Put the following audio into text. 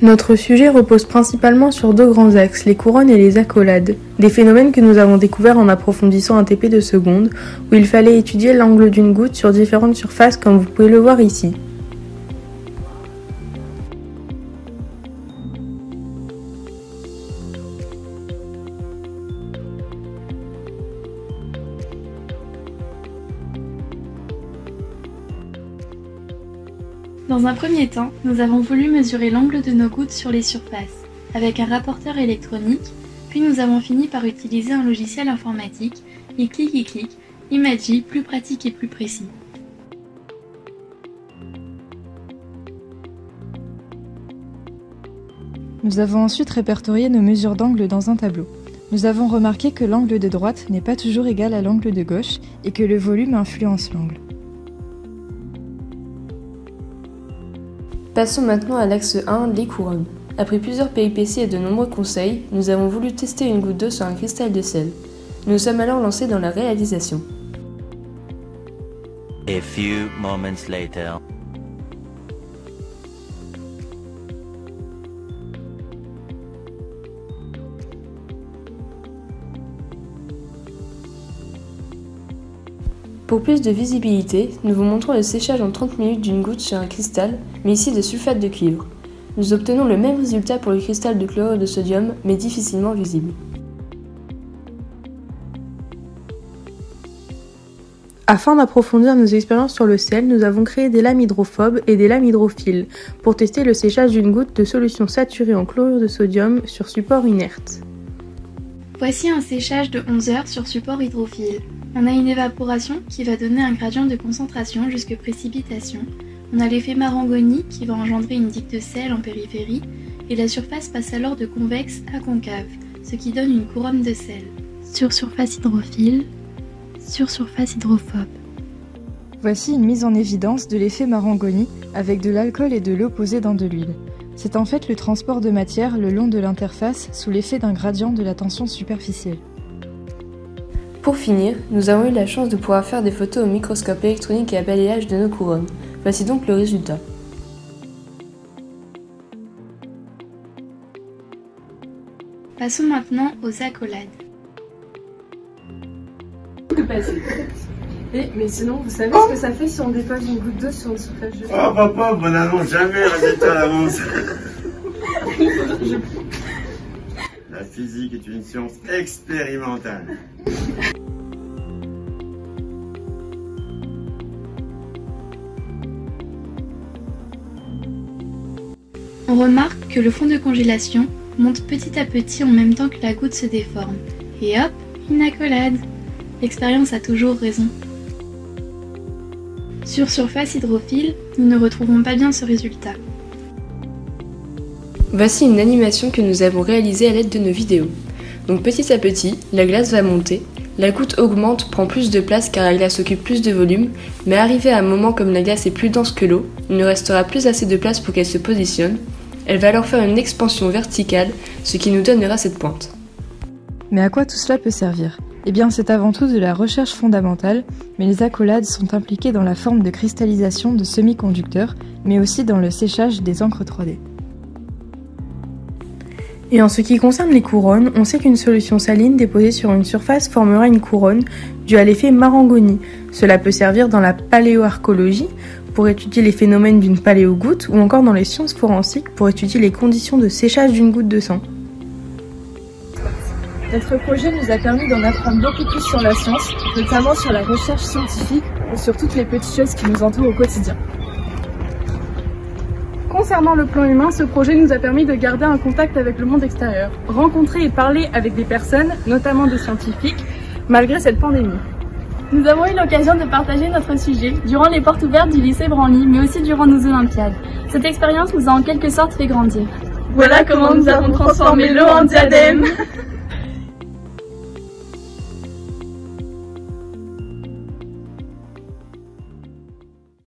Notre sujet repose principalement sur deux grands axes, les couronnes et les accolades. Des phénomènes que nous avons découverts en approfondissant un TP de seconde, où il fallait étudier l'angle d'une goutte sur différentes surfaces comme vous pouvez le voir ici. Dans un premier temps, nous avons voulu mesurer l'angle de nos gouttes sur les surfaces, avec un rapporteur électronique, puis nous avons fini par utiliser un logiciel informatique, iClick, Imagy, plus pratique et plus précis. Nous avons ensuite répertorié nos mesures d'angle dans un tableau. Nous avons remarqué que l'angle de droite n'est pas toujours égal à l'angle de gauche et que le volume influence l'angle. Passons maintenant à l'axe 1, les couronnes. Après plusieurs péripéties et de nombreux conseils, nous avons voulu tester une goutte d'eau sur un cristal de sel. Nous sommes alors lancés dans la réalisation. A few moments later. Pour plus de visibilité, nous vous montrons le séchage en 30 minutes d'une goutte sur un cristal, mais ici de sulfate de cuivre. Nous obtenons le même résultat pour le cristal de chlorure de sodium, mais difficilement visible. Afin d'approfondir nos expériences sur le sel, nous avons créé des lames hydrophobes et des lames hydrophiles pour tester le séchage d'une goutte de solution saturée en chlorure de sodium sur support inerte. Voici un séchage de 11 heures sur support hydrophile. On a une évaporation qui va donner un gradient de concentration jusque précipitation. On a l'effet Marangoni qui va engendrer une digue de sel en périphérie et la surface passe alors de convexe à concave, ce qui donne une couronne de sel. Sur surface hydrophile, sur surface hydrophobe. Voici une mise en évidence de l'effet Marangoni avec de l'alcool et de l'eau posée dans de l'huile. C'est en fait le transport de matière le long de l'interface sous l'effet d'un gradient de la tension superficielle. Pour finir, nous avons eu la chance de pouvoir faire des photos au microscope électronique et à balayage de nos couronnes. Voici donc le résultat. Passons maintenant aux accolades. Mais sinon, vous savez ce que ça fait si on dépose une goutte d'eau sur une surface de sel? Oh papa, bonne annonce, jamais résultat à l'avance. La physique est une science expérimentale. On remarque que le fond de congélation monte petit à petit en même temps que la goutte se déforme. Et hop, une accolade. L'expérience a toujours raison. Sur surface hydrophile, nous ne retrouvons pas bien ce résultat. Voici une animation que nous avons réalisée à l'aide de nos vidéos. Donc petit à petit, la glace va monter, la goutte augmente, prend plus de place car la glace occupe plus de volume, mais arrivé à un moment comme la glace est plus dense que l'eau, il ne restera plus assez de place pour qu'elle se positionne. Elle va alors faire une expansion verticale, ce qui nous donnera cette pointe. Mais à quoi tout cela peut servir ? Eh bien, c'est avant tout de la recherche fondamentale, mais les accolades sont impliquées dans la forme de cristallisation de semi-conducteurs, mais aussi dans le séchage des encres 3D. Et en ce qui concerne les couronnes, on sait qu'une solution saline déposée sur une surface formera une couronne due à l'effet Marangoni. Cela peut servir dans la paléoarchéologie pour étudier les phénomènes d'une paléogoutte ou encore dans les sciences forensiques pour étudier les conditions de séchage d'une goutte de sang. Notre projet nous a permis d'en apprendre beaucoup plus sur la science, notamment sur la recherche scientifique et sur toutes les petites choses qui nous entourent au quotidien. Concernant le plan humain, ce projet nous a permis de garder un contact avec le monde extérieur, rencontrer et parler avec des personnes, notamment des scientifiques, malgré cette pandémie. Nous avons eu l'occasion de partager notre sujet durant les portes ouvertes du lycée Branly, mais aussi durant nos Olympiades. Cette expérience nous a en quelque sorte fait grandir. Voilà comment nous avons transformé l'eau en diadème.